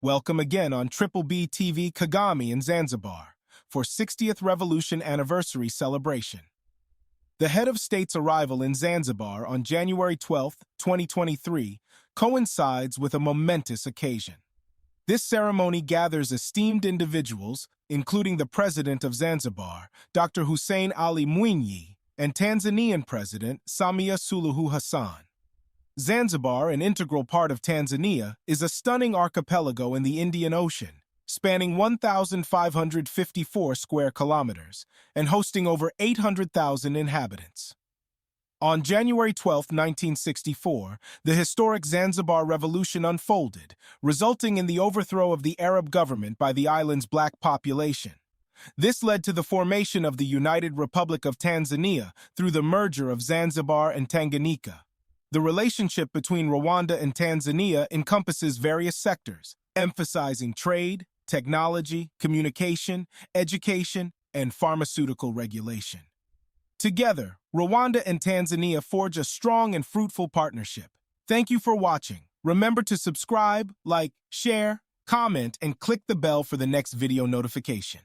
Welcome again on Triple B TV Kagame in Zanzibar for 60th Revolution Anniversary celebration. The head of state's arrival in Zanzibar on January 12, 2023, coincides with a momentous occasion. This ceremony gathers esteemed individuals, including the President of Zanzibar, Dr. Hussein Ali Mwinyi, and Tanzanian President Samia Suluhu Hassan. Zanzibar, an integral part of Tanzania, is a stunning archipelago in the Indian Ocean, spanning 1,554 square kilometers and hosting over 800,000 inhabitants. On January 12, 1964, the historic Zanzibar Revolution unfolded, resulting in the overthrow of the Arab government by the island's black population. This led to the formation of the United Republic of Tanzania through the merger of Zanzibar and Tanganyika. The relationship between Rwanda and Tanzania encompasses various sectors, emphasizing trade, technology, communication, education, and pharmaceutical regulation. Together, Rwanda and Tanzania forge a strong and fruitful partnership. Thank you for watching. Remember to subscribe, like, share, comment, and click the bell for the next video notification.